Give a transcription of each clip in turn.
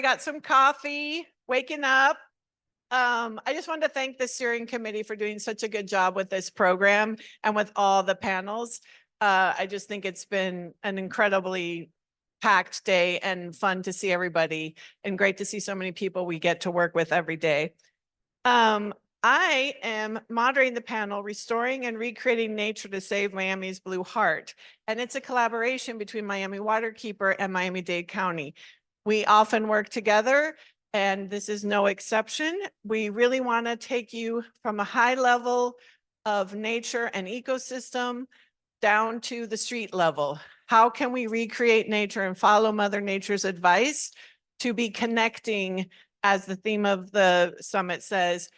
everybody got some coffee, waking up. I just wanted to thank the steering committee for doing such a good job with this program and with all the panels. I just think it's been an incredibly packed day and fun to see everybody and great to see so many people we get to work with every day. I am moderating the panel, Restoring and Recreating Nature to Save Miami's Blue Heart. And it's a collaboration between Miami Waterkeeper and Miami-Dade County. We often work together, and this is no exception. We really want to take you from a high level of nature and ecosystem down to the street level. How can we recreate nature and follow Mother Nature's advice to be connecting, as the theme of the summit says,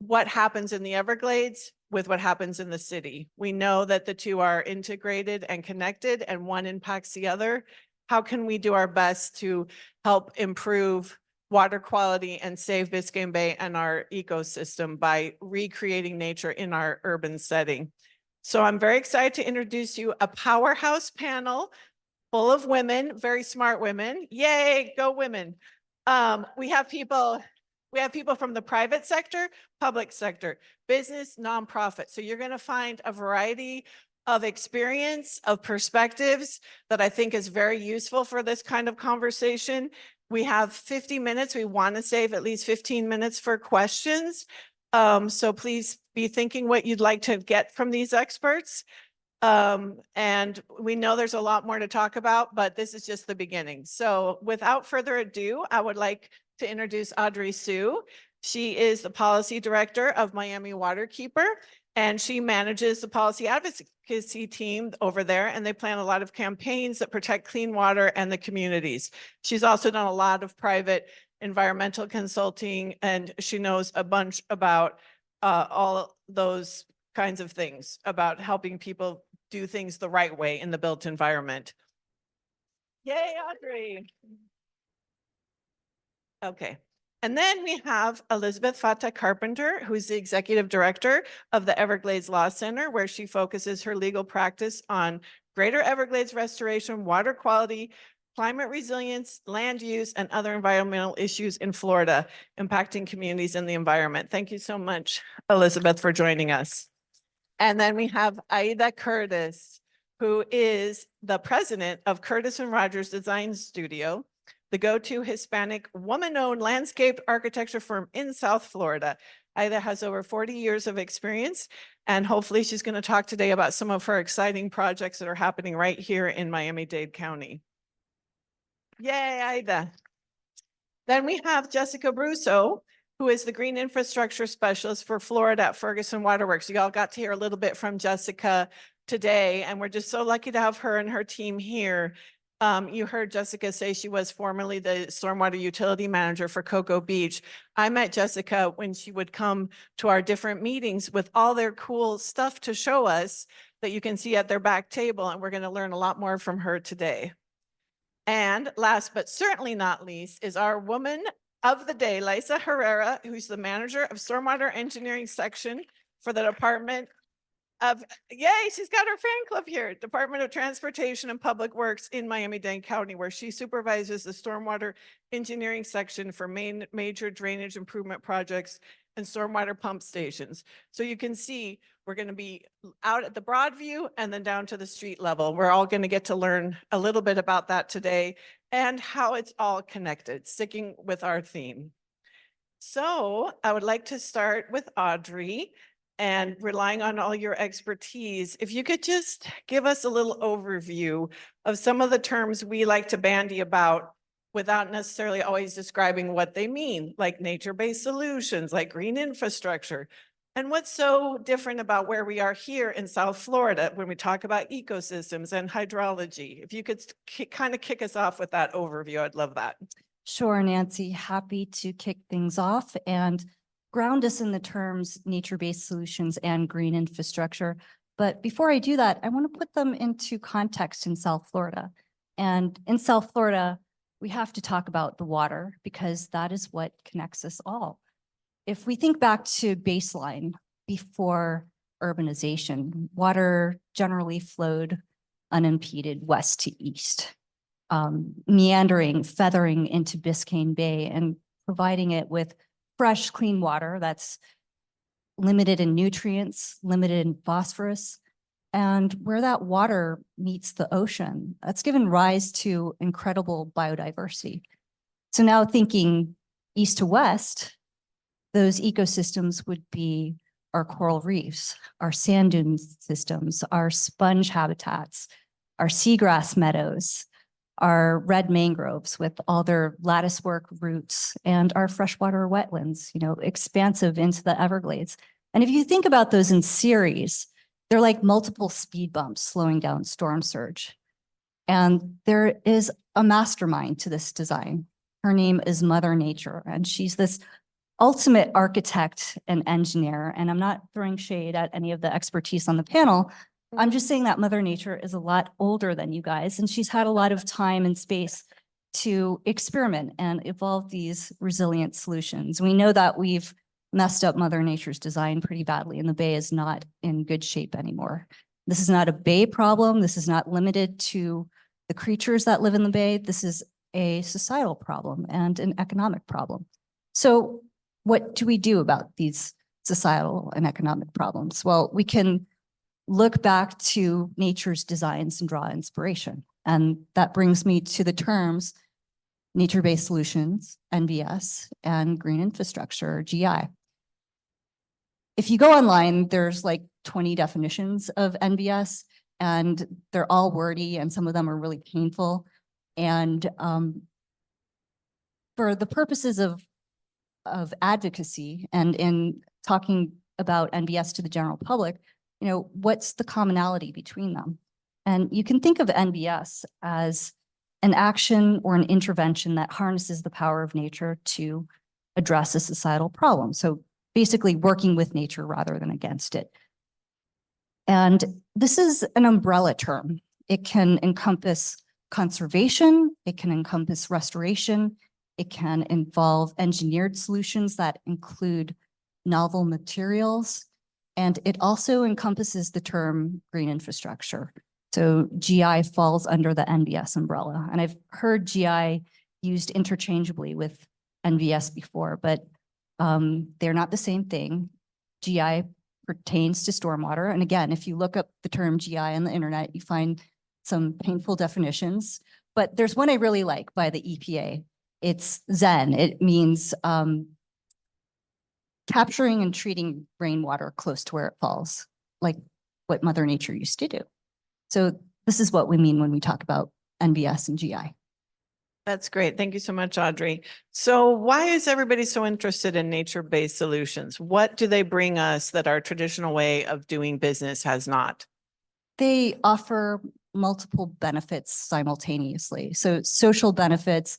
what happens in the Everglades with what happens in the city. We know that the two are integrated and connected and one impacts the other. How can we do our best to help improve water quality and save Biscayne Bay and our ecosystem by recreating nature in our urban setting? So I'm very excited to introduce you a powerhouse panel full of women, very smart women. Yay, go women. We have people from the private sector, public sector, business, nonprofit. So you're going to find a variety of experience, of perspectives that I think is very useful for this kind of conversation. We have 50 minutes. We want to save at least 15 minutes for questions. So please be thinking what you'd like to get from these experts. And we know there's a lot more to talk about, but this is just the beginning. So without further ado, I would like to introduce Audrey Sue. She is the policy director of Miami Waterkeeper, and she manages the policy advocacy team over there, and they plan a lot of campaigns that protect clean water and the communities. She's also done a lot of private environmental consulting, and she knows a bunch about all those kinds of things, about helping people do things the right way in the built environment. Yay, Audrey. Okay. And then we have Elizabeth Fata Carpenter, who's the executive director of the Everglades Law Center, where she focuses her legal practice on greater Everglades restoration, water quality, climate resilience, land use, and other environmental issues in Florida, impacting communities and the environment. Thank you so much, Elizabeth, for joining us. And then we have Aida Curtis, who is the president of Curtis and Rogers Design Studio, the go-to Hispanic woman-owned landscape architecture firm in South Florida. Aida has over 40 years of experience, and hopefully she's going to talk today about some of her exciting projects that are happening right here in Miami-Dade County. Yay, Aida. Then we have Jessica Brusso, who is the Green Infrastructure Specialist for Florida at Ferguson Waterworks. You all got to hear a little bit from Jessica today, and we're just so lucky to have her and her team here. You heard Jessica say she was formerly the stormwater utility manager for Cocoa Beach. I met Jessica when she would come to our different meetings with all their cool stuff to show us that you can see at their back table, and we're going to learn a lot more from her today. And last but certainly not least is our woman of the day, Lisa Herrera, who's the manager of Stormwater Engineering Section for the Department of, yay, she's got her fan club here, Department of Transportation and Public Works in Miami-Dade County, where she supervises the Stormwater Engineering Section for major drainage improvement projects and stormwater pump stations. So you can see we're going to be out at the broad view and then down to the street level. We're all going to get to learn a little bit about that today and how it's all connected, sticking with our theme. So I would like to start with Audrey, and relying on all your expertise, if you could just give us a little overview of some of the terms we like to bandy about without necessarily always describing what they mean, like nature-based solutions, like green infrastructure. And what's so different about where we are here in South Florida when we talk about ecosystems and hydrology? If you could kind of kick us off with that overview, I'd love that. Sure, Nancy, happy to kick things off and ground us in the terms nature-based solutions and green infrastructure. But before I do that, I want to put them into context in South Florida. And in South Florida, we have to talk about the water because that is what connects us all. If we think back to baseline before urbanization, water generally flowed unimpeded west to east. meandering, feathering into Biscayne Bay and providing it with fresh, clean water that's limited in nutrients, limited in phosphorus. And where that water meets the ocean, that's given rise to incredible biodiversity. So now thinking east to west, those ecosystems would be our coral reefs, our sand dune systems, our sponge habitats, our seagrass meadows, our red mangroves with all their latticework roots, and our freshwater wetlands, expansive into the Everglades. And if you think about those in series, they're like multiple speed bumps slowing down storm surge. And there is a mastermind to this design. Her name is Mother Nature, and she's this ultimate architect and engineer. And I'm not throwing shade at any of the expertise on the panel. I'm just saying that Mother Nature is a lot older than you guys, and she's had a lot of time and space to experiment and evolve these resilient solutions. We know that we've messed up Mother Nature's design pretty badly, and the bay is not in good shape anymore. This is not a bay problem. This is not limited to the creatures that live in the bay. This is a societal problem and an economic problem. So what do we do about these societal and economic problems? Well, we can look back to nature's designs and draw inspiration. And that brings me to the terms nature-based solutions, NBS, and green infrastructure, GI. If you go online, there's like 20 definitions of NBS, and they're all wordy, and some of them are really painful. And for the purposes of advocacy and in talking about NBS to the general public, what's the commonality between them? And you can think of NBS as an action or an intervention that harnesses the power of nature to address a societal problem. So basically working with nature rather than against it. And this is an umbrella term. It can encompass conservation, it can encompass restoration, it can involve engineered solutions that include novel materials, and it also encompasses the term green infrastructure. So GI falls under the NBS umbrella. And I've heard GI used interchangeably with NBS before, but they're not the same thing. GI pertains to stormwater. And again, if you look up the term GI on the internet, you find some painful definitions. But there's one I really like by the EPA. It's Zen. It means capturing and treating rainwater close to where it falls, like what Mother Nature used to do. So this is what we mean when we talk about NBS and GI. That's great. Thank you so much, Audrey. So why is everybody so interested in nature-based solutions? What do they bring us that our traditional way of doing business has not? They offer multiple benefits simultaneously. So social benefits,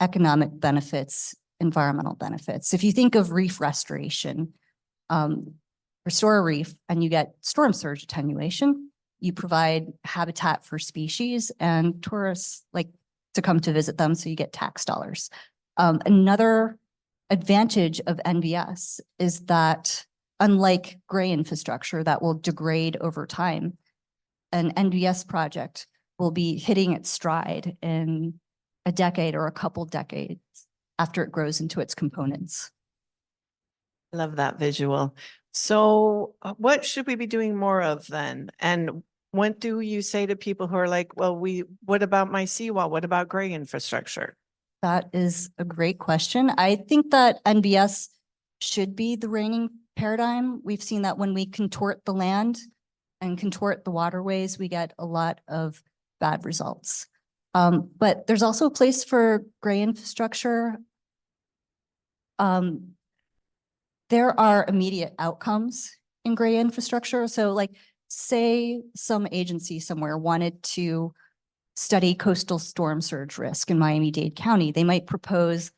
economic benefits, environmental benefits. If you think of reef restoration, restore a reef and you get storm surge attenuation, you provide habitat for species and tourists like to come to visit them, so you get tax dollars. Another advantage of NBS is that unlike gray infrastructure that will degrade over time, an NBS project will be hitting its stride in a decade or a couple decades after it grows into its components. Love that visual. So what should we be doing more of then? And what do you say to people who are like, well, what about my seawall? What about gray infrastructure? That is a great question. I think that NBS should be the reigning paradigm. We've seen that when we contort the land and contort the waterways, we get a lot of bad results. But there's also a place for gray infrastructure. There are immediate outcomes in gray infrastructure. So like, say some agency somewhere wanted to study coastal storm surge risk in Miami-Dade County. They might propose,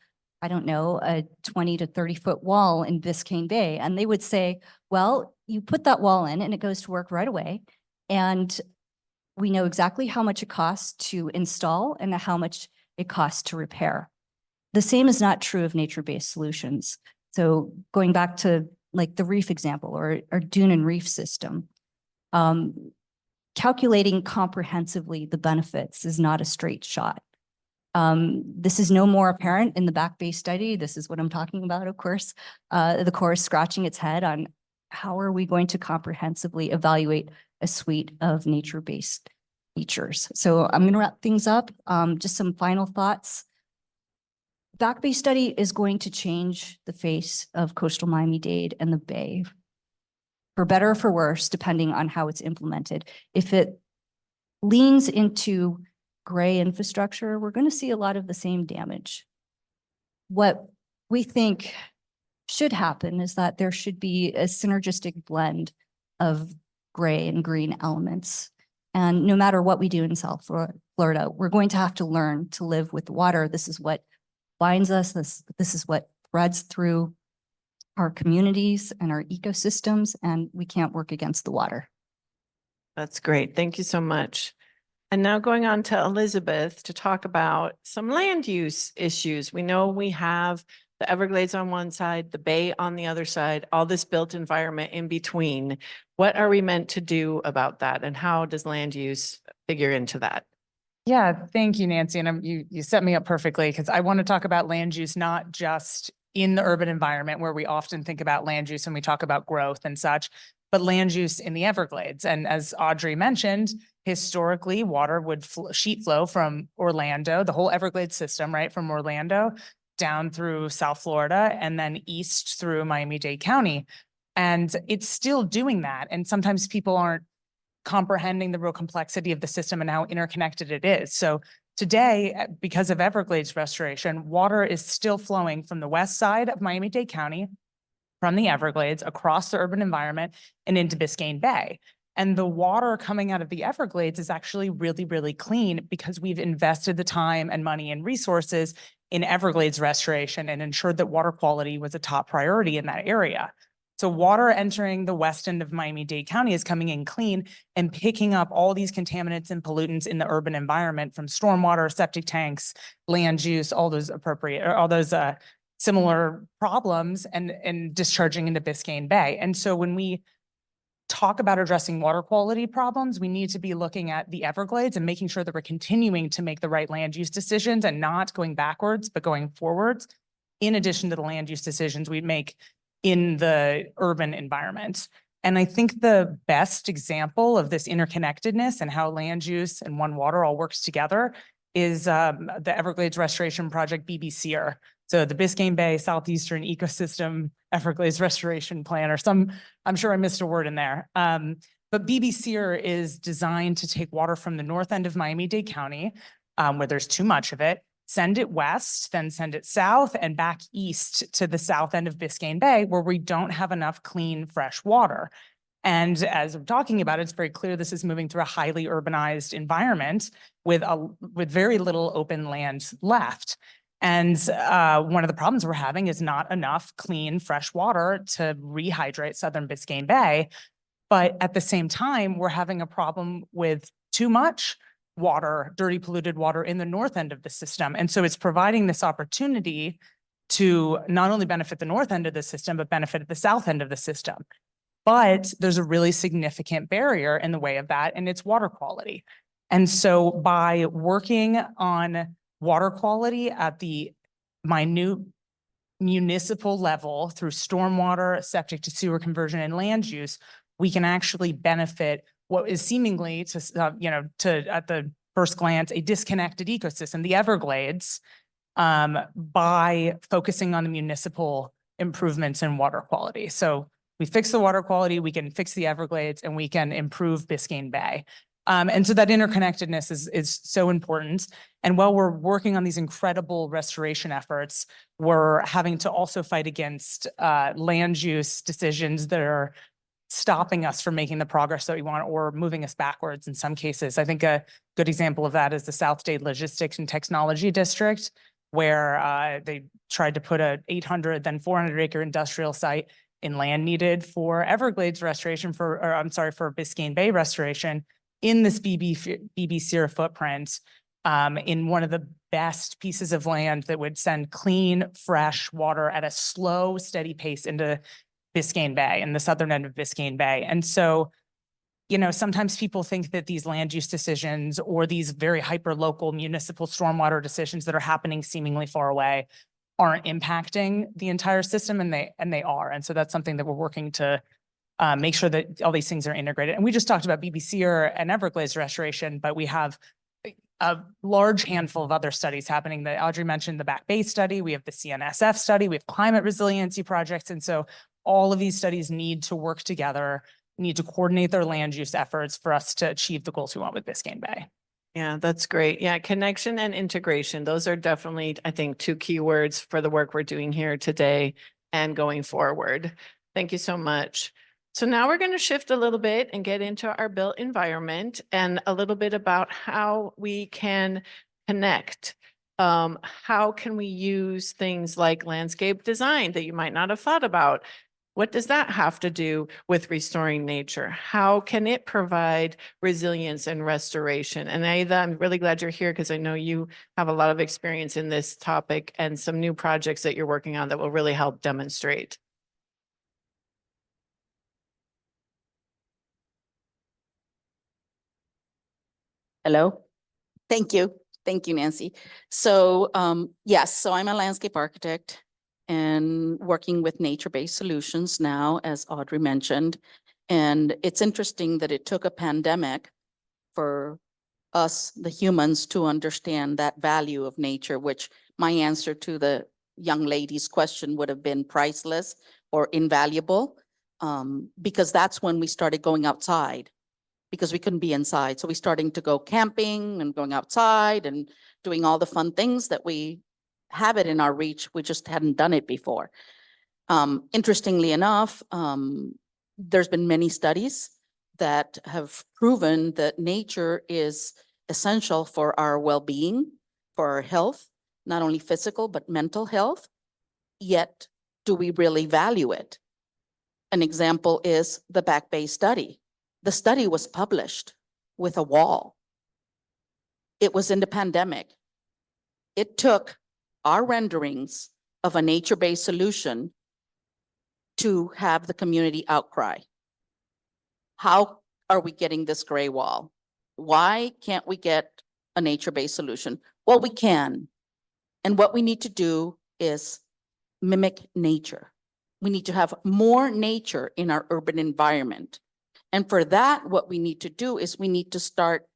I don't know, a 20 to 30-foot wall in Biscayne Bay. And they would say, well, you put that wall in and it goes to work right away. And we know exactly how much it costs to install and how much it costs to repair. The same is not true of nature-based solutions. So going back to like the reef example or dune and reef system, calculating comprehensively the benefits is not a straight shot. This is no more apparent in the Back Bay study. This is what I'm talking about, of course. The Corps is scratching its head on how are we going to comprehensively evaluate a suite of nature-based features. So I'm going to wrap things up. Just some final thoughts. Back Bay study is going to change the face of coastal Miami-Dade and the Bay, for better or for worse, depending on how it's implemented. If it leans into gray infrastructure, we're going to see a lot of the same damage. What we think should happen is that there should be a synergistic blend of gray and green elements. And no matter what we do in South Florida, we're going to have to learn to live with water. This is what binds us. This is what threads through our communities and our ecosystems, and we can't work against the water. That's great. Thank you so much. And now going on to Elizabeth to talk about some land use issues. We know we have the Everglades on one side, the Bay on the other side, all this built environment in between. What are we meant to do about that? And how does land use figure into that? Yeah, thank you, Nancy. And you set me up perfectly because I want to talk about land use, not just in the urban environment where we often think about land use when we talk about growth and such, but land use in the Everglades. And as Audrey mentioned, historically, water would sheet flow from Orlando, the whole Everglades system, right, from Orlando down through South Florida and then east through Miami-Dade County. And it's still doing that. And sometimes people aren't comprehending the real complexity of the system and how interconnected it is. So today, because of Everglades restoration, water is still flowing from the west side of Miami-Dade County, from the Everglades, across the urban environment and into Biscayne Bay. And the water coming out of the Everglades is actually really, really clean because we've invested the time and money and resources in Everglades restoration and ensured that water quality was a top priority in that area. So water entering the west end of Miami-Dade County is coming in clean and picking up all these contaminants and pollutants in the urban environment from stormwater, septic tanks, land use, all those similar problems and discharging into Biscayne Bay. And so when we talk about addressing water quality problems, we need to be looking at the Everglades and making sure that we're continuing to make the right land use decisions and not going backwards, but going forwards, in addition to the land use decisions we make in the urban environment. And I think the best example of this interconnectedness and how land use and One Water all works together is the Everglades Restoration Project, BBCR. So the Biscayne Bay Southeastern Ecosystem Everglades Restoration Plan, or I'm sure I missed a word in there. But BBCR is designed to take water from the north end of Miami-Dade County, where there's too much of it, send it west, then send it south and back east to the south end of Biscayne Bay, where we don't have enough clean, fresh water. And as I'm talking about, it's very clear this is moving through a highly urbanized environment with very little open land left. And one of the problems we're having is not enough clean, fresh water to rehydrate southern Biscayne Bay. But at the same time, we're having a problem with too much water, dirty, polluted water in the north end of the system. And so it's providing this opportunity to not only benefit the north end of the system, but benefit the south end of the system. But there's a really significant barrier in the way of that, and it's water quality. And so by working on water quality at the minute municipal level through stormwater, septic to sewer conversion, and land use, we can actually benefit what is seemingly at the first glance, a disconnected ecosystem, the Everglades, by focusing on the municipal improvements in water quality. So we fix the water quality, we can fix the Everglades, and we can improve Biscayne Bay. And so that interconnectedness is so important. And while we're working on these incredible restoration efforts, we're having to also fight against land use decisions that are stopping us from making the progress that we want or moving us backwards in some cases. I think a good example of that is the South Dade Logistics and Technology District, where they tried to put a 800, then 400 acre industrial site in land needed for Everglades restoration for Biscayne Bay restoration in this BBCR footprint, in one of the best pieces of land that would send clean, fresh water at a slow, steady pace into Biscayne Bay and the southern end of Biscayne Bay. And so sometimes people think that these land use decisions or these very hyper-local municipal stormwater decisions that are happening seemingly far away aren't impacting the entire system, and they are. And so that's something that we're working to make sure that all these things are integrated. And we just talked about BBCR and Everglades restoration, but we have a large handful of other studies happening that Audrey mentioned, the Back Bay study, we have the CNSF study, we have climate resiliency projects. And so all of these studies need to work together, need to coordinate their land use efforts for us to achieve the goals we want with Biscayne Bay. Yeah, that's great. Yeah, connection and integration. Those are definitely, I think, two key words for the work we're doing here today and going forward. Thank you so much. So now we're going to shift a little bit and get into our built environment and a little bit about how we can connect. How can we use things like landscape design that you might not have thought about? What does that have to do with restoring nature? How can it provide resilience and restoration? And Aida, I'm really glad you're here because I know you have a lot of experience in this topic and some new projects that you're working on that will really help demonstrate. Hello. Thank you. Thank you, Nancy. So yes, so I'm a landscape architect and working with nature-based solutions now, as Audrey mentioned. And it's interesting that it took a pandemic for us, the humans, to understand that value of nature, which my answer to the young lady's question would have been priceless or invaluable, because that's when we started going outside, because we couldn't be inside. So we starting to go camping and going outside and doing all the fun things that we have it in our reach. We just hadn't done it before. Interestingly enough, there's been many studies that have proven that nature is essential for our well-being, for our health, not only physical, but mental health. Yet, do we really value it? An example is the Back Bay study. The study was published with a wall. It was in the pandemic. It took our renderings of a nature-based solution to have the community outcry. How are we getting this gray wall? Why can't we get a nature-based solution? Well, we can. And what we need to do is mimic nature. We need to have more nature in our urban environment. And for that, what we need to do is we need to start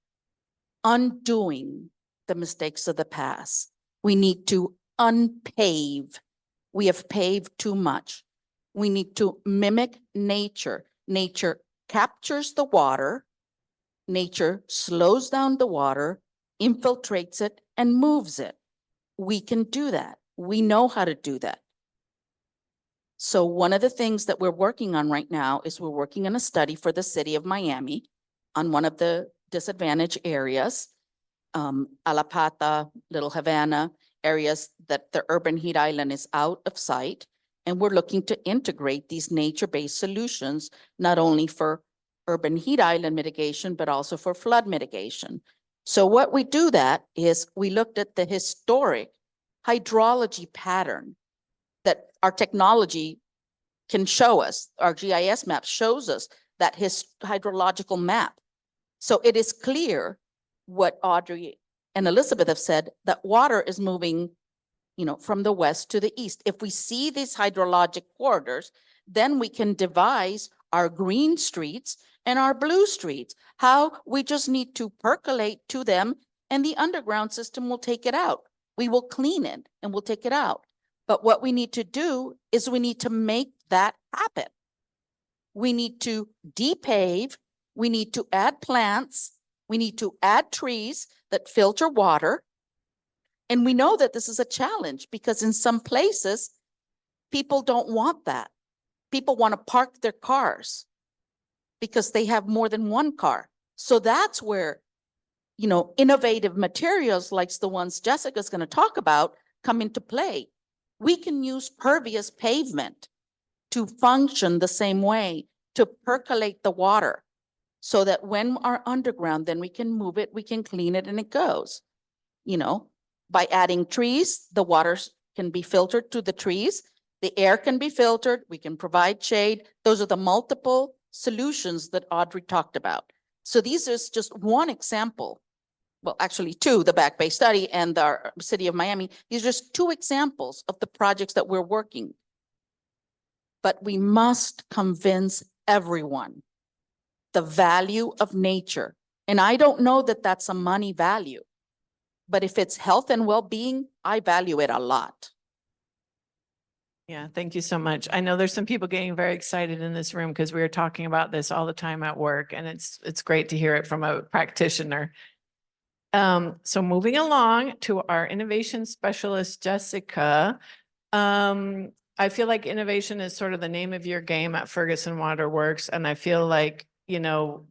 undoing the mistakes of the past. We need to unpave. We have paved too much. We need to mimic nature. Nature captures the water. Nature slows down the water, infiltrates it, and moves it. We can do that. We know how to do that. So one of the things that we're working on right now is we're working on a study for the city of Miami on one of the disadvantaged areas, Alapata, Little Havana, areas that the urban heat island is out of sight. And we're looking to integrate these nature-based solutions, not only for urban heat island mitigation, but also for flood mitigation. So what we do that is we looked at the historic hydrology pattern that our technology can show us. Our GIS map shows us that hydrological map. So it is clear what Audrey and Elizabeth have said, that water is moving, from the west to the east. If we see these hydrologic corridors, then we can devise our green streets and our blue streets. How we just need to percolate to them, and the underground system will take it out. We will clean it and we'll take it out. But what we need to do is we need to make that happen. We need to depave. We need to add plants. We need to add trees that filter water. And we know that this is a challenge because in some places, people don't want that. People want to park their cars because they have more than one car. So that's where, innovative materials like the ones Jessica's going to talk about come into play. We can use pervious pavement to function the same way, to percolate the water so that when our underground, then we can move it, we can clean it, and it goes. By adding trees, the water can be filtered to the trees, the air can be filtered, we can provide shade. Those are the multiple solutions that Audrey talked about. So these is just one example. Well, actually two, the Back Bay study and the city of Miami. These are just two examples of the projects that we're working. But we must convince everyone the value of nature. And I don't know that that's a money value, but if it's health and well-being, I value it a lot. Yeah, thank you so much. I know there's some people getting very excited in this room because we are talking about this all the time at work, and it's great to hear it from a practitioner. So moving along to our innovation specialist, Jessica. I feel like innovation is sort of the name of your game at Ferguson Water Works, and I feel like, you know,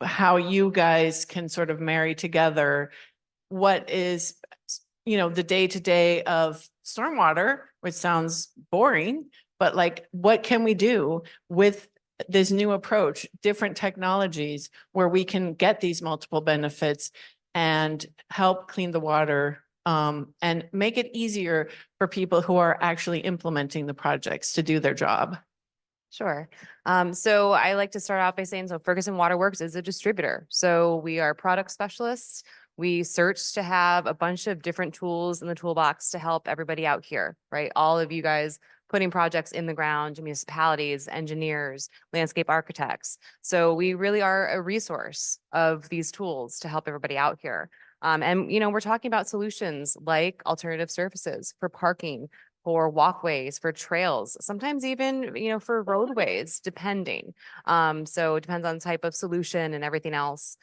how you guys can sort of marry together what is, you know, the day-to-day of stormwater, which sounds boring, but like, what can we do with this new approach, different technologies where we can get these multiple benefits and help clean the water, and make it easier for people who are actually implementing the projects to do their job? Sure. So I like to start out by saying, so Ferguson Waterworks is a distributor. So we are product specialists. We search to have a bunch of different tools in the toolbox to help everybody out here, right? All of you guys putting projects in the ground, municipalities, engineers, landscape architects. So we really are a resource of these tools to help everybody out here. And, you know, we're talking about solutions like alternative surfaces for parking, for walkways, for trails, sometimes even, you know, for roadways, depending. So it depends on the type of solution and everything else.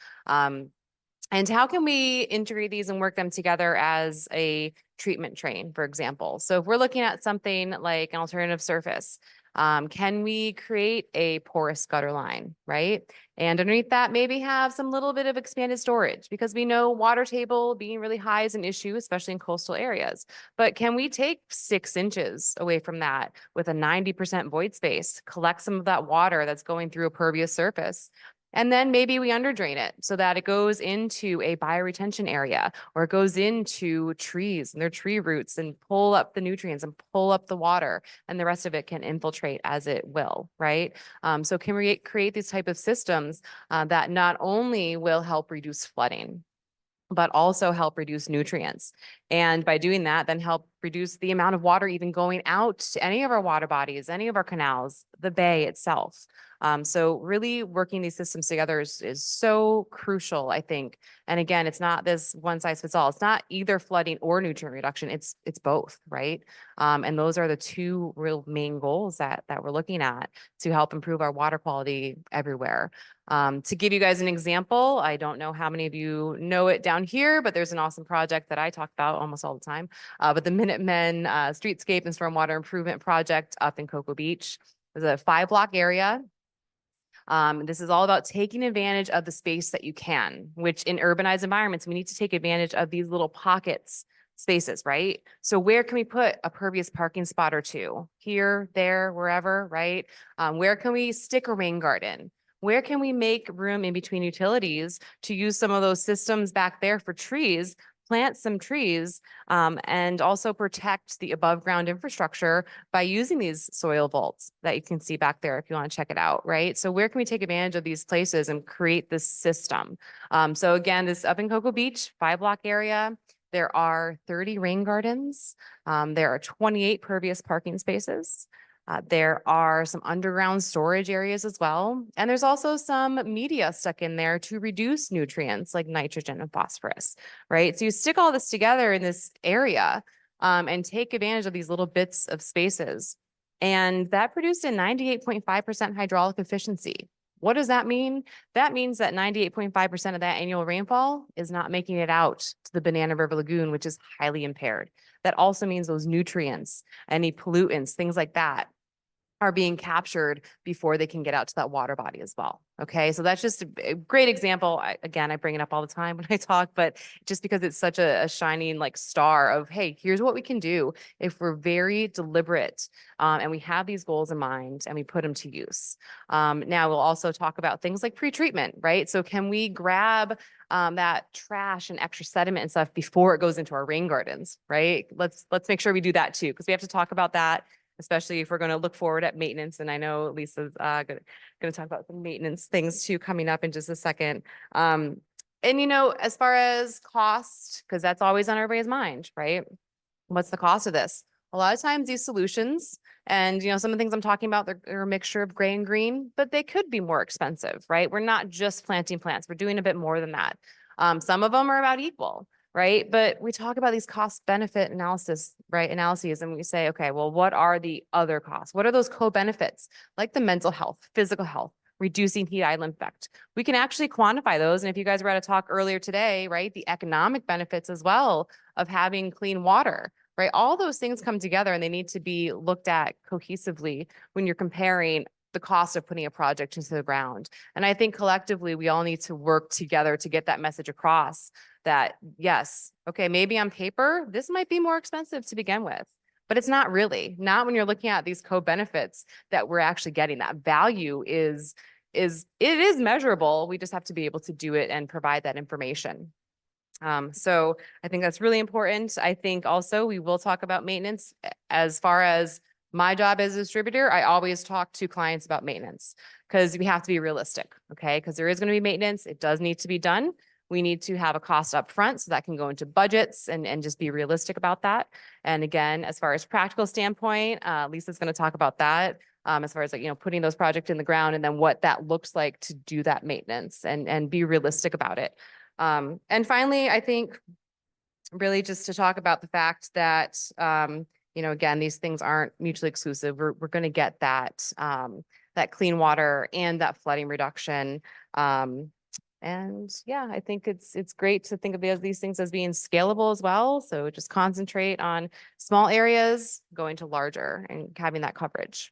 And how can we integrate these and work them together as a treatment train, for example? So if we're looking at something like an alternative surface, can we create a porous gutter line, right? And underneath that, maybe have some little bit of expanded storage, because we know water table being really high is an issue, especially in coastal areas. But can we take 6 inches away from that with a 90% void space, collect some of that water that's going through a pervious surface? And then maybe we underdrain it so that it goes into a bioretention area, or it goes into trees and their tree roots and pull up the nutrients and pull up the water, and the rest of it can infiltrate as it will, right? So can we create these type of systems that not only will help reduce flooding, but also help reduce nutrients. And by doing that, then help reduce the amount of water even going out to any of our water bodies, any of our canals, the bay itself. So really working these systems together is so crucial, I think. And again, it's not this one size fits all. It's not either flooding or nutrient reduction. It's both, right? And those are the two real main goals that we're looking at to help improve our water quality everywhere. To give you guys an example, I don't know how many of you know it down here, but there's an awesome project that I talk about almost all the time. But the Minutemen Streetscape and Stormwater Improvement Project up in Cocoa Beach is a 5-block area. This is all about taking advantage of the space that you can, which in urbanized environments, we need to take advantage of these little pockets, spaces, right? So where can we put a pervious parking spot or two? Here, there, wherever, right? Where can we stick a rain garden? Where can we make room in between utilities to use some of those systems back there for trees, plant some trees, and also protect the above ground infrastructure by using these soil vaults that you can see back there if you want to check it out, right? So where can we take advantage of these places and create this system? So again, this up in Cocoa Beach, 5-block area. There are 30 rain gardens. There are 28 pervious parking spaces. There are some underground storage areas as well. And there's also some media stuck in there to reduce nutrients like nitrogen and phosphorus, right? So you stick all this together in this area and take advantage of these little bits of spaces. And that produced a 98.5% hydraulic efficiency. What does that mean? That means that 98.5% of that annual rainfall is not making it out to the Banana River Lagoon, which is highly impaired. That also means those nutrients, any pollutants, things like that, are being captured before they can get out to that water body as well. Okay, so that's just a great example. Again, I bring it up all the time when I talk, but just because it's such a shining like star of, hey, here's what we can do if we're very deliberate and we have these goals in mind and we put them to use. Now we'll also talk about things like pre-treatment, right? So can we grab that trash and extra sediment and stuff before it goes into our rain gardens, right? Let's make sure we do that too, because we have to talk about that especially if we're going to look forward at maintenance. And I know Lisa's going to talk about some maintenance things too coming up in just a second. And as far as cost, because that's always on everybody's mind, right? What's the cost of this? A lot of times these solutions and, some of the things I'm talking about, they're a mixture of gray and green, but they could be more expensive, right? We're not just planting plants. We're doing a bit more than that. Some of them are about equal, right? But we talk about these cost benefit analysis, right? Analyses, and we say, okay, well, what are the other costs? What are those co-benefits like the mental health, physical health, reducing heat island effect? We can actually quantify those. And if you guys were at a talk earlier today, right, the economic benefits as well of having clean water, right? All those things come together and they need to be looked at cohesively when you're comparing the cost of putting a project into the ground. And I think collectively, we all need to work together to get that message across that, yes, okay, maybe on paper, this might be more expensive to begin with, but it's not really. Not when you're looking at these co-benefits that we're actually getting. That value is measurable. We just have to be able to do it and provide that information. So I think that's really important. I think also we will talk about maintenance. As far as my job as a distributor, I always talk to clients about maintenance because we have to be realistic, okay? Because there is going to be maintenance. It does need to be done. We need to have a cost up front so that can go into budgets and just be realistic about that. And again, as far as practical standpoint, Lisa's going to talk about that. As far as putting those projects in the ground and then what that looks like to do that maintenance and be realistic about it. And finally, I think really just to talk about the fact that, again, these things aren't mutually exclusive. We're going to get that, that clean water and that flooding reduction. And yeah, I think it's great to think of these things as being scalable as well. So just concentrate on small areas, going to larger and having that coverage.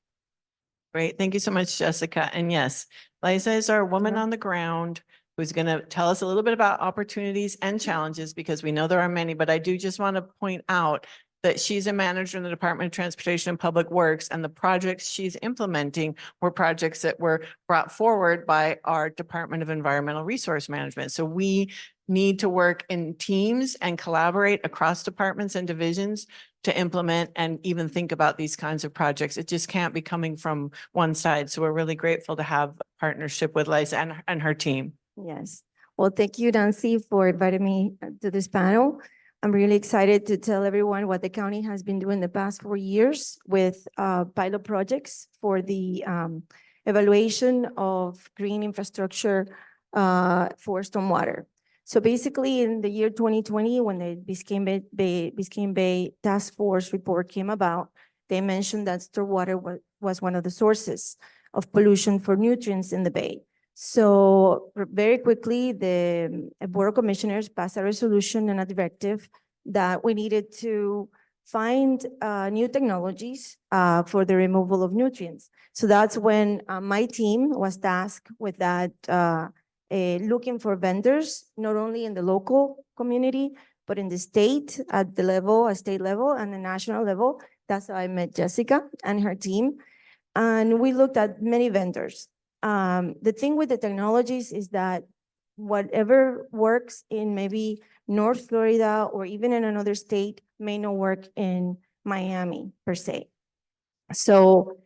Great. Thank you so much, Jessica. And yes, Liza is our woman on the ground who's going to tell us a little bit about opportunities and challenges because we know there are many, but I do just want to point out that she's a manager in the Department of Transportation and Public Works, and the projects she's implementing were projects that were brought forward by our Department of Environmental Resource Management. So we need to work in teams and collaborate across departments and divisions to implement and even think about these kinds of projects. It just can't be coming from one side. So we're really grateful to have a partnership with Liza and her team. Yes. Well, thank you, Nancy, for inviting me to this panel. I'm really excited to tell everyone what the county has been doing the past 4 years with pilot projects for the evaluation of green infrastructure for stormwater. So basically in the year 2020, when the Biscayne Bay Task Force report came about, they mentioned that stormwater was one of the sources of pollution for nutrients in the bay. So very quickly, the Board of Commissioners passed a resolution and a directive that we needed to find new technologies for the removal of nutrients. So that's when my team was tasked with that, looking for vendors, not only in the local community, but in the state, at the state level and the national level. That's how I met Jessica and her team. And we looked at many vendors. The thing with the technologies is that whatever works in maybe North Florida or even in another state may not work in Miami per se. So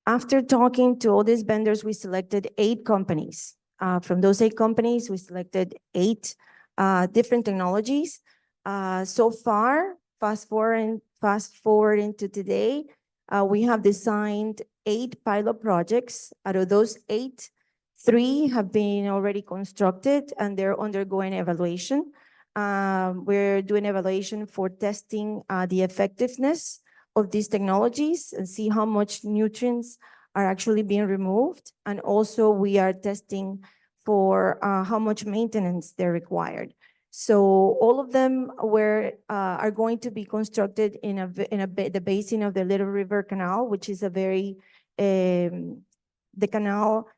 after talking to all these vendors, we selected 8 companies. From those 8 companies, we selected 8 different technologies. So far, fast forward into today, we have designed 8 pilot projects. Out of those 8, 3 have been already constructed and they're undergoing evaluation. We're doing evaluation for testing the effectiveness of these technologies and see how much nutrients are actually being removed. And also we are testing for how much maintenance they're required. So all of them are going to be constructed in the basin of the Little River Canal, which is a very, the canal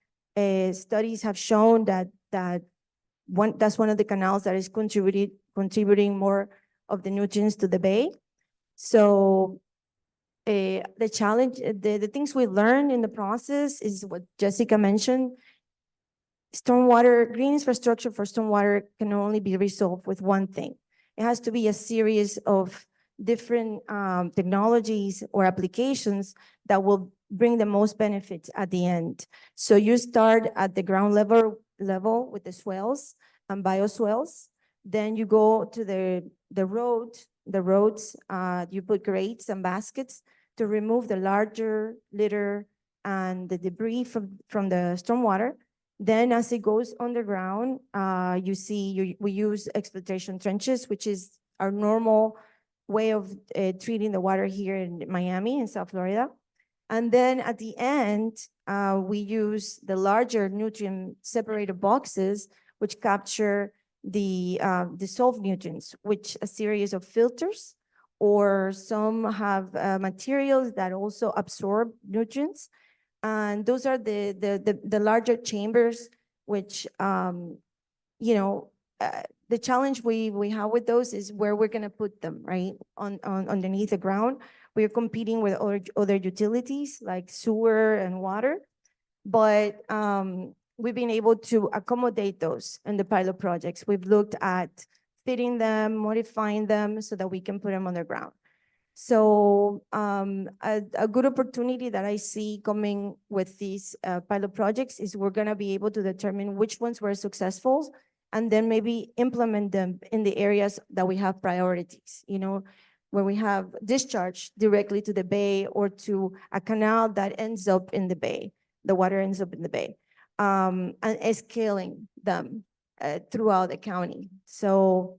studies have shown that's one of the canals that is contributing more of the nutrients to the bay. So the challenge, the things we learned in the process is what Jessica mentioned. Stormwater, green infrastructure for stormwater can only be resolved with one thing. It has to be a series of different technologies or applications that will bring the most benefits at the end. So you start at the ground level with the swells and bioswells. Then you go to the roads, you put grates and baskets to remove the larger litter and the debris from the stormwater. Then as it goes underground, you see we use exfiltration trenches, which is our normal way of treating the water here in Miami, in South Florida. And then at the end, we use the larger nutrient separator boxes, which capture the dissolved nutrients, which a series of filters, or some have materials that also absorb nutrients. And those are the larger chambers, which, you know, the challenge we have with those is where we're gonna put them, right? On underneath the ground. We're competing with other utilities like sewer and water. But we've been able to accommodate those in the pilot projects. We've looked at fitting them, modifying them so that we can put them on the ground. So a good opportunity that I see coming with these pilot projects is we're gonna be able to determine which ones were successful and then maybe implement them in the areas that we have priorities, you know, where we have discharge directly to the bay or to a canal that ends up in the bay, the water ends up in the bay, and scaling them throughout the county. So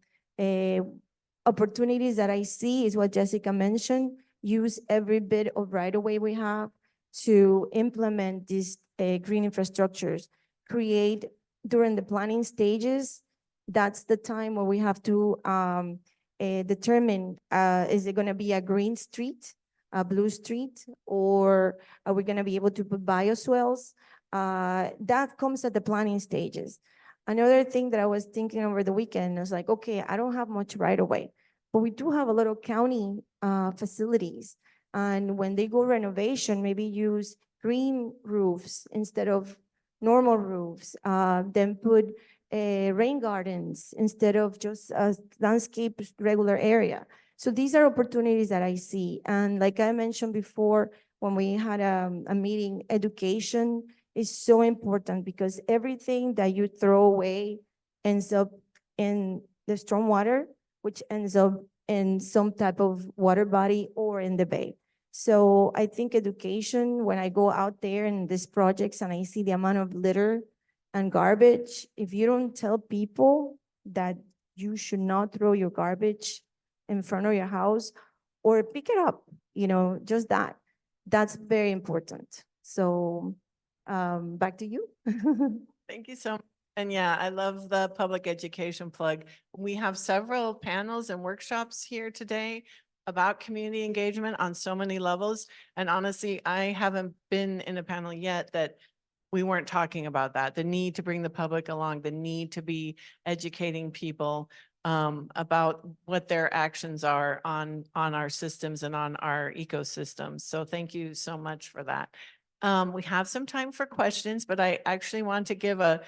opportunities that I see is what Jessica mentioned, use every bit of right-of-way we have to implement these green infrastructures, create during the planning stages. That's the time where we have to determine, is it gonna be a green street, a blue street, or are we gonna be able to put bioswales? That comes at the planning stages. Another thing that I was thinking over the weekend is like, okay, I don't have much right away, but we do have a lot of county facilities. And when they go renovation, maybe use green roofs instead of normal roofs, then put rain gardens instead of just a landscape regular area. So these are opportunities that I see. And like I mentioned before, when we had a meeting, education is so important because everything that you throw away ends up in the stormwater, which ends up in some type of water body or in the bay. So I think education, when I go out there in these projects and I see the amount of litter and garbage, if you don't tell people that you should not throw your garbage in front of your house or pick it up, you know, just that's very important. So back to you. Thank you so much. And yeah, I love the public education plug. We have several panels and workshops here today about community engagement on so many levels. And honestly, I haven't been in a panel yet that we weren't talking about that, the need to bring the public along, the need to be educating people about what their actions are on our systems and on our ecosystems. So thank you so much for that. We have some time for questions, but I actually want to give a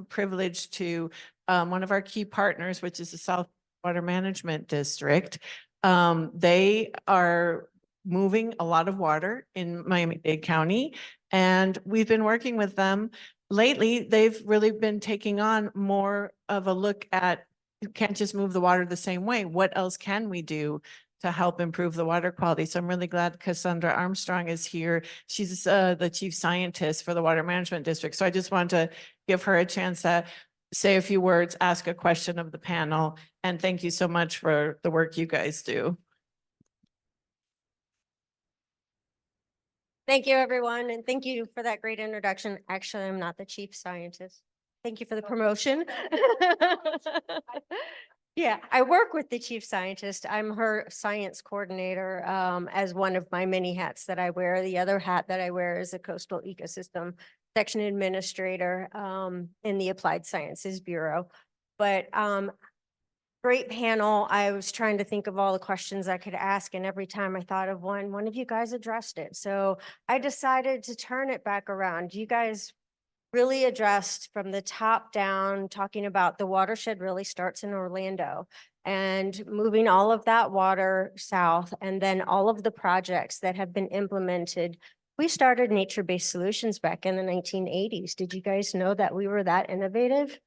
privilege to one of our key partners, which is the South Water Management District. They are moving a lot of water in Miami-Dade County, and we've been working with them. Lately, they've really been taking on more of a look at, you can't just move the water the same way. What else can we do to help improve the water quality? So I'm really glad Cassandra Armstrong is here. She's the chief scientist for the Water Management District. So I just want to give her a chance to say a few words, ask a question of the panel, and thank you so much for the work you guys do. Thank you, everyone, and thank you for that great introduction. Actually, I'm not the chief scientist. Thank you for the promotion. Yeah, I work with the chief scientist. I'm her science coordinator as one of my many hats that I wear. The other hat that I wear is a coastal ecosystem section administrator in the Applied Sciences Bureau. But great panel. I was trying to think of all the questions I could ask, and every time I thought of one of you guys addressed it. So I decided to turn it back around. You guys really addressed from the top down, talking about the watershed really starts in Orlando. and moving all of that water south, and then all of the projects that have been implemented. We started nature-based solutions back in the 1980s. Did you guys know that we were that innovative?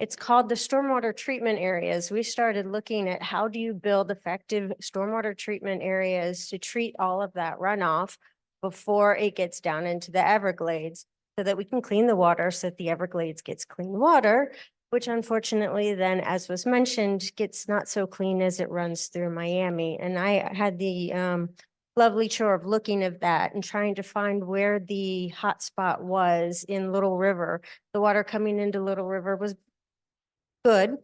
It's called the stormwater treatment areas. We started looking at how do you build effective stormwater treatment areas to treat all of that runoff before it gets down into the Everglades, so that we can clean the water so that the Everglades gets clean water, which unfortunately then, as was mentioned, gets not so clean as it runs through Miami. And I had the lovely chore of looking at that and trying to find where the hot spot was in Little River. The water coming into Little River was good.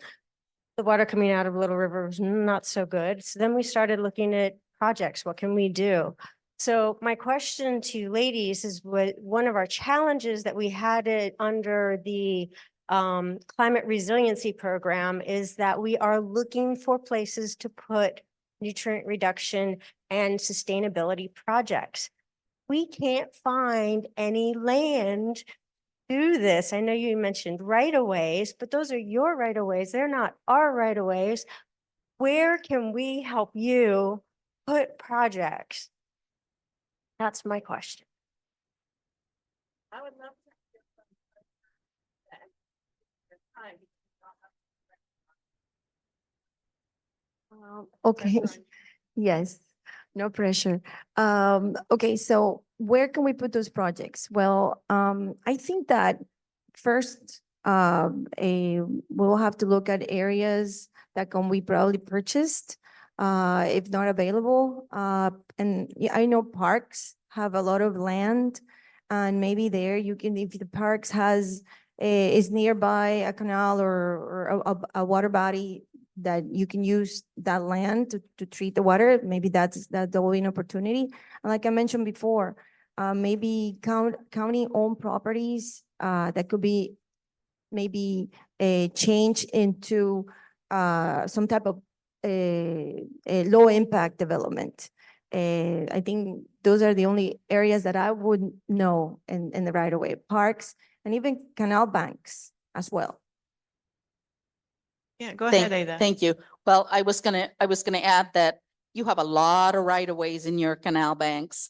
The water coming out of Little River was not so good. So then we started looking at projects. What can we do? So my question to you ladies is, what one of our challenges that we had it under the climate resiliency program is that we are looking for places to put nutrient reduction and sustainability projects. We can't find any land do this. I know you mentioned right-of-ways, but those are your right-of-ways. They're not our right-of-ways. Where can we help you put projects? That's my question. I would love to hear from time. Okay, yes, no pressure. Okay, so where can we put those projects? Well, I think that first, we'll have to look at areas that can be probably purchased, if not available. And yeah, I know parks have a lot of land, and maybe there you can, if the parks is nearby a canal or a water body, that you can use that land to treat the water, maybe that's an opportunity. And like I mentioned before, maybe county-owned properties that could be maybe a change into some type of a low-impact development. I think those are the only areas that I would know in the right-of-way, parks and even canal banks as well. Yeah, go ahead, Ada. Thank you. Well, I was gonna add that you have a lot of right-of-ways in your canal banks.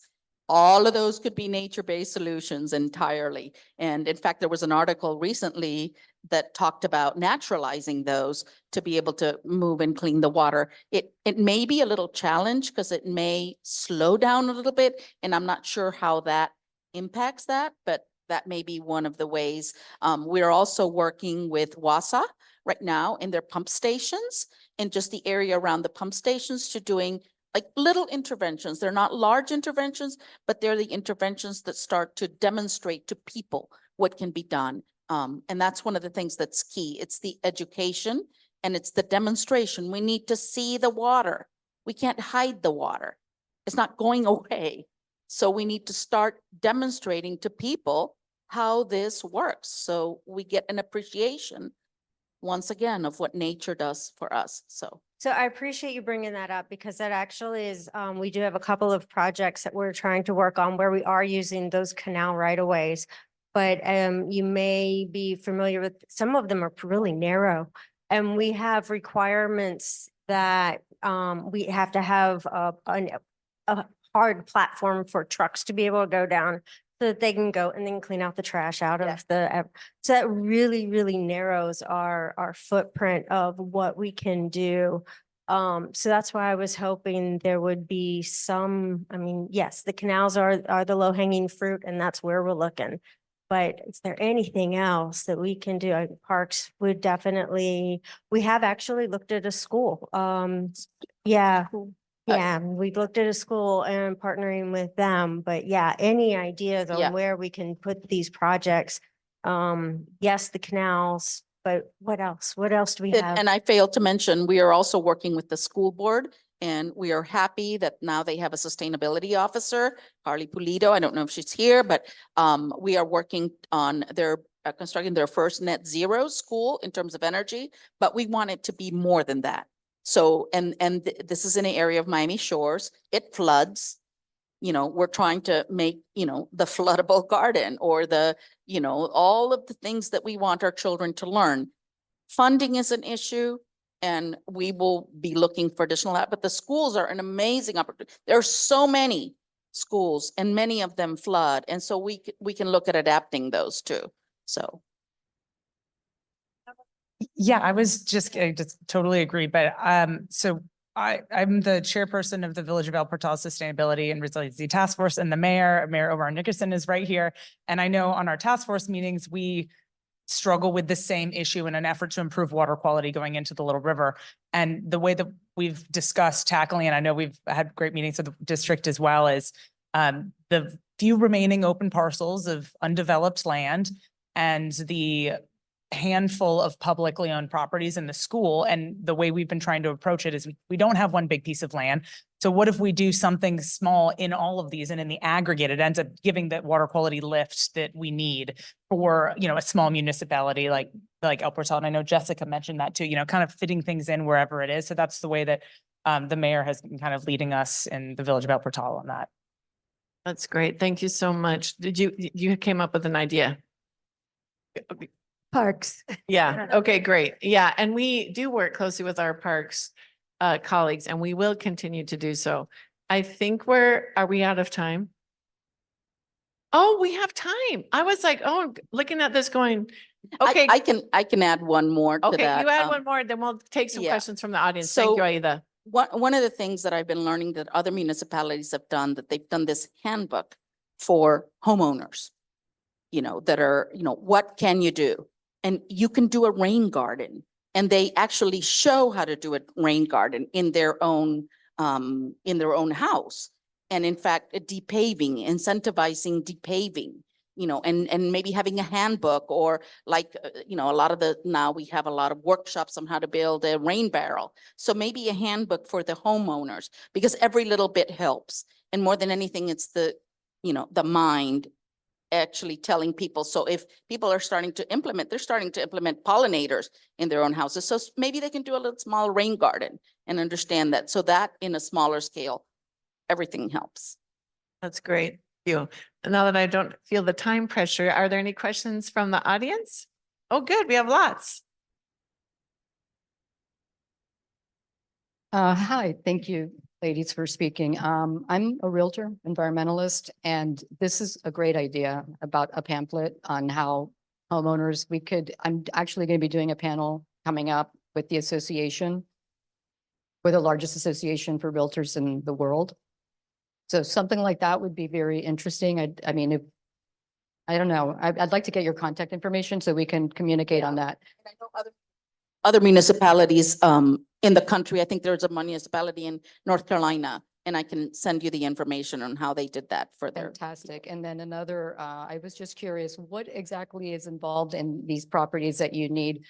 All of those could be nature-based solutions entirely. And in fact, there was an article recently that talked about naturalizing those to be able to move and clean the water. It may be a little challenge because it may slow down a little bit, and I'm not sure how that impacts that, but that may be one of the ways. We're also working with WASA right now in their pump stations and just the area around the pump stations to doing like little interventions. They're not large interventions, but they're the interventions that start to demonstrate to people what can be done. And that's one of the things that's key. It's the education and it's the demonstration. We need to see the water. We can't hide the water. It's not going away. So we need to start demonstrating to people how this works. So we get an appreciation once again of what nature does for us. So I appreciate you bringing that up, because that actually is, we do have a couple of projects that we're trying to work on where we are using those canal right-of-ways. But you may be familiar with, some of them are really narrow. And we have requirements that we have to have a hard platform for trucks to be able to go down, so that they can go and then clean out the trash out of the, so that really, really narrows our footprint of what we can do. So that's why I was hoping there would be some, I mean, yes, the canals are the low hanging fruit, and that's where we're looking. But is there anything else that we can do? Parks would definitely, we have actually looked at a school. Yeah. Yeah, we looked at a school and partnering with them, but yeah, any ideas Yeah. on where we can put these projects? Yes, the canals, but what else? What else do we have? and I failed to mention, we are also working with the school board, and we are happy that now they have a sustainability officer, Carly Pulido. I don't know if she's here, but we are working on their constructing their first net zero school in terms of energy, but we want it to be more than that. So, this is in an area of Miami Shores. It floods. You know, we're trying to make, you know, the floodable garden or the, you know, all of the things that we want our children to learn. Funding is an issue. And we will be looking for additional, but the schools are an amazing opportunity. There are so many schools and many of them flood. And so we can look at adapting those too. So. Yeah, I just totally agree, but so I'm the chairperson of the Village of El Portal Sustainability and Resiliency Task Force, and the Mayor Omar Nickerson is right here. And I know on our task force meetings, we struggle with the same issue in an effort to improve water quality going into the Little River. And the way that we've discussed tackling, and I know we've had great meetings with the district as well, is the few remaining open parcels of undeveloped land and the handful of publicly owned properties in the school. And the way we've been trying to approach it is we don't have one big piece of land. So what if we do something small in all of these, and in the aggregate, it ends up giving that water quality lift that we need for, a small municipality like El Portal. And I know Jessica mentioned that too, kind of fitting things in wherever it is. So that's the way that the mayor has been kind of leading us in the Village of El Portal on that. That's great. Thank you so much. You came up with an idea? Parks. Yeah. Okay, great. Yeah. And we do work closely with our parks colleagues, and we will continue to do so. I think are we out of time? Oh, we have time. I was like, oh, looking at this going, okay. I can add one more to Okay, that. you add one more, then we'll take some yeah. questions from the audience. Thank you, So- Aida. One of the things that I've been learning that other municipalities have done, that they've done this handbook for homeowners, that are, what can you do? And you can do a rain garden, and they actually show how to do a rain garden in their own house. And in fact, depaving, incentivizing depaving, and maybe having a handbook, or like, now we have a lot of workshops on how to build a rain barrel. So maybe a handbook for the homeowners, because every little bit helps. And more than anything, it's the mind actually telling people. So if people are starting to implement, they're starting to implement pollinators in their own houses. So maybe they can do a little small rain garden and understand that. So that in a smaller scale, everything helps. That's great. Thank you. And now that I don't feel the time pressure, are there any questions from the audience? Oh, good. We have lots. Hi, thank you, ladies, for speaking. I'm a realtor, environmentalist, and this is a great idea about a pamphlet on how homeowners, I'm actually going to be doing a panel coming up with the association. We're the largest association for realtors in the world. So something like that would be very interesting. I mean, I don't know. I'd like to get your contact information so we can communicate on that. And I know other municipalities in the country. I think there's a municipality in North Carolina, and I can send you the information on how they did that for their. Fantastic. And then another, I was just curious, what exactly is involved in these properties that you need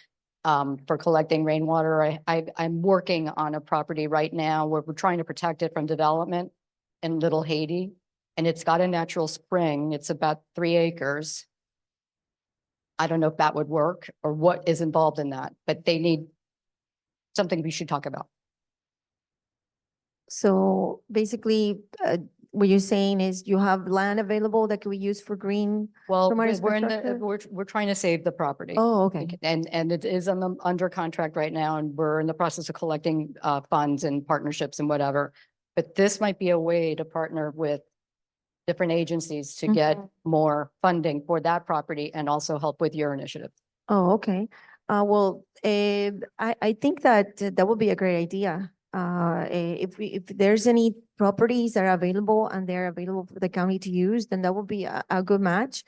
for collecting rainwater? I'm working on a property right now where we're trying to protect it from development in Little Haiti, and it's got a natural spring. It's about 3 acres. I don't know if that would work or what is involved in that, but they need something we should talk about. So basically, what you're saying is you have land available that can be used for green? Well, Somebody's we're infrastructure? we're trying to save the property. Oh, okay. And it is under contract right now, and we're in the process of collecting funds and partnerships and whatever. But this might be a way to partner with different agencies to get more funding for that property and also help with your initiative. Oh, okay. Well, I think that that would be a great idea. If there's any properties that are available and they're available for the county to use, then that would be a good match.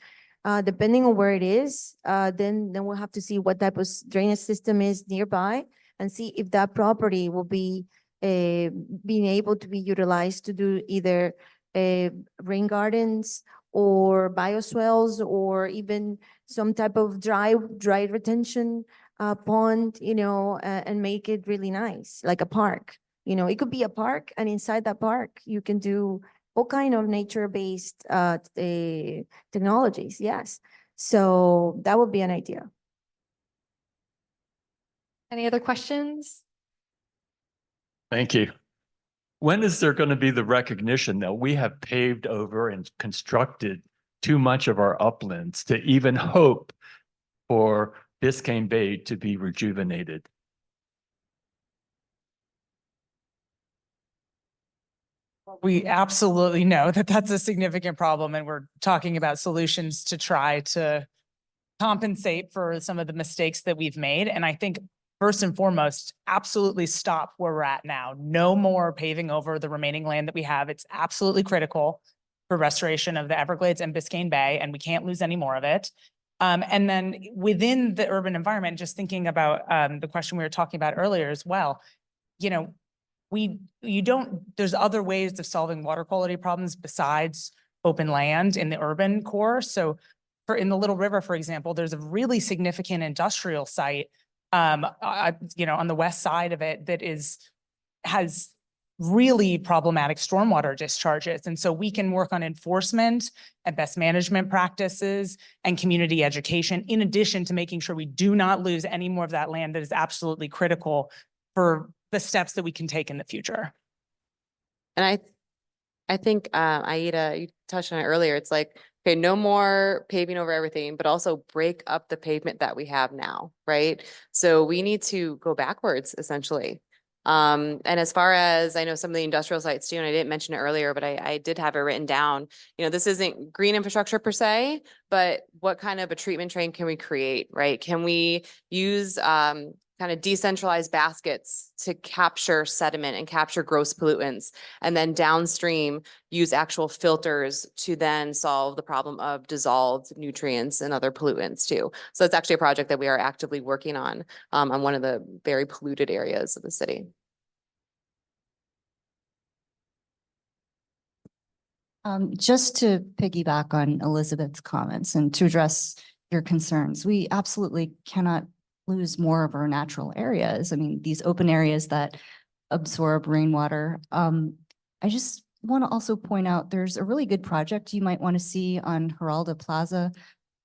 Depending on where it is, then we'll have to see what type of drainage system is nearby and see if that property will be being able to be utilized to do either rain gardens or bioswales, or even some type of dry retention pond, and make it really nice, like a park. It could be a park, and inside that park, you can do all kind of nature-based technologies. Yes. So that would be an idea. Any other questions? Thank you. When is there going to be the recognition that we have paved over and constructed too much of our uplands to even hope for Biscayne Bay to be rejuvenated? We absolutely know that that's a significant problem, and we're talking about solutions to try to compensate for some of the mistakes that we've made. And I think first and foremost, absolutely stop where we're at now. No more paving over the remaining land that we have. It's absolutely critical for restoration of the Everglades and Biscayne Bay, and we can't lose any more of it. And then within the urban environment, just thinking about the question we were talking about earlier as well, you know, there's other ways of solving water quality problems besides open land in the urban core. So in the Little River, for example, there's a really significant industrial site, on the west side of it that has really problematic stormwater discharges. And so we can work on enforcement and best management practices and community education, in addition to making sure we do not lose any more of that land that is absolutely critical for the steps that we can take in the future. And I think, Aida, you touched on it earlier. It's like, okay, no more paving over everything, but also break up the pavement that we have now, right? So we need to go backwards, essentially. And as far as I know, some of the industrial sites too, and I didn't mention it earlier, but I did have it written down. You know, this isn't green infrastructure per se, but what kind of a treatment train can we create, right? Can we use kind of decentralized baskets to capture sediment and capture gross pollutants, and then downstream use actual filters to then solve the problem of dissolved nutrients and other pollutants too. So it's actually a project that we are actively working on one of the very polluted areas of the city. Just to piggyback on Elizabeth's comments and to address your concerns, we absolutely cannot lose more of our natural areas. I mean, these open areas that absorb rainwater. I just want to also point out there's a really good project you might want to see on Geralda Plaza.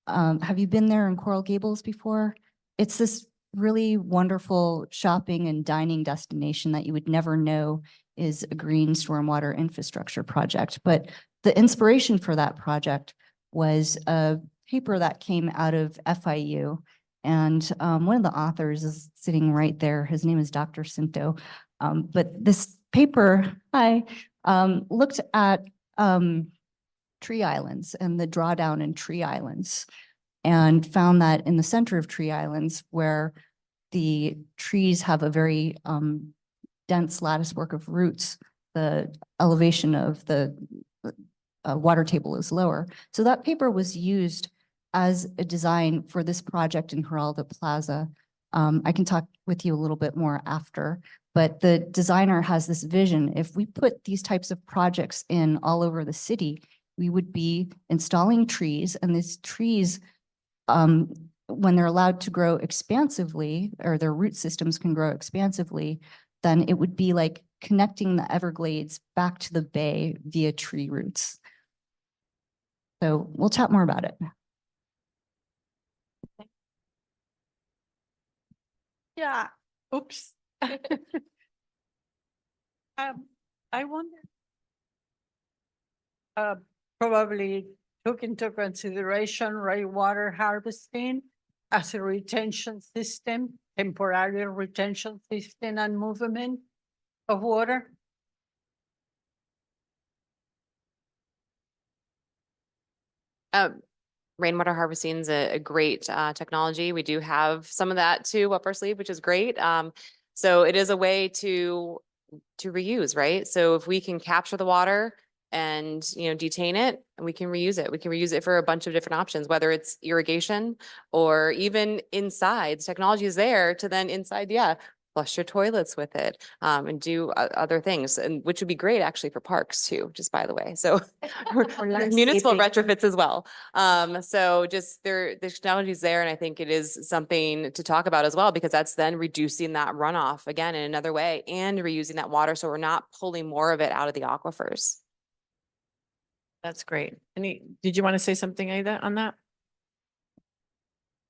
Have you been there in Coral Gables before? It's this really wonderful shopping and dining destination that you would never know is a green stormwater infrastructure project. But the inspiration for that project was a paper that came out of FIU. And one of the authors is sitting right there. His name is Dr. Cinto. But this paper, looked at tree islands and the drawdown in tree islands, and found that in the center of tree islands, where the trees have a very dense lattice work of roots, the elevation of the water table is lower. So that paper was used as a design for this project in Geralda Plaza. I can talk with you a little bit more after, but the designer has this vision. If we put these types of projects in all over the city, we would be installing trees, and these trees, when they're allowed to grow expansively, or their root systems can grow expansively, then it would be like connecting the Everglades back to the bay via tree roots. So we'll chat more about it. Yeah, oops. I wonder, probably took into consideration rainwater harvesting as a retention system, temporary retention system and movement of water. Rainwater harvesting is a great technology. We do have some of that too up our sleeve, which is great. So it is a way to reuse, right? So if we can capture the water and, detain it, and we can reuse it. We can reuse it for a bunch of different options, whether it's irrigation or even inside. The technology is there to then inside, flush your toilets with it, and do other things, and which would be great actually for parks too, just by the way. So municipal retrofits as well. So just the technology is there, and I think it is something to talk about as well, because that's then reducing that runoff again in another way and reusing that water, so we're not pulling more of it out of the aquifers. That's great. Did you want to say something, Aida, on that?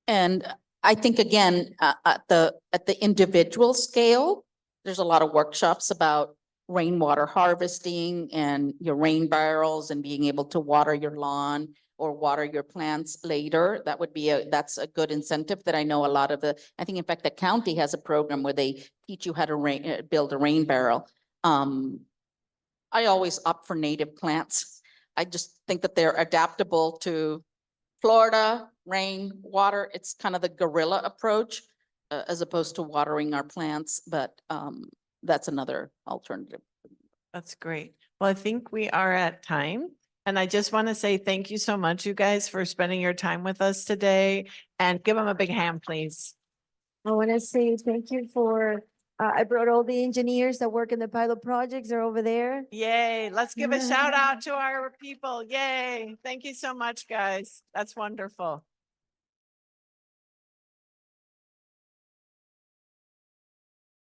And I think again, at the individual scale, there's a lot of workshops about rainwater harvesting and your rain barrels and being able to water your lawn or water your plants later. That would be that's a good incentive that I know a lot of I think in fact the county has a program where they teach you how to build a rain barrel. I always opt for native plants. I just think that they're adaptable to Florida, rain, water. It's kind of the guerrilla approach as opposed to watering our plants, but that's another alternative. That's great. Well, I think we are at time. And I just want to say thank you so much, you guys, for spending your time with us today, and give them a big hand, please. I want to say thank you for, I brought all the engineers that work in the pilot projects. They're over there. Yay. Let's give a shout out to our people. Yay. Thank you so much, guys. That's wonderful.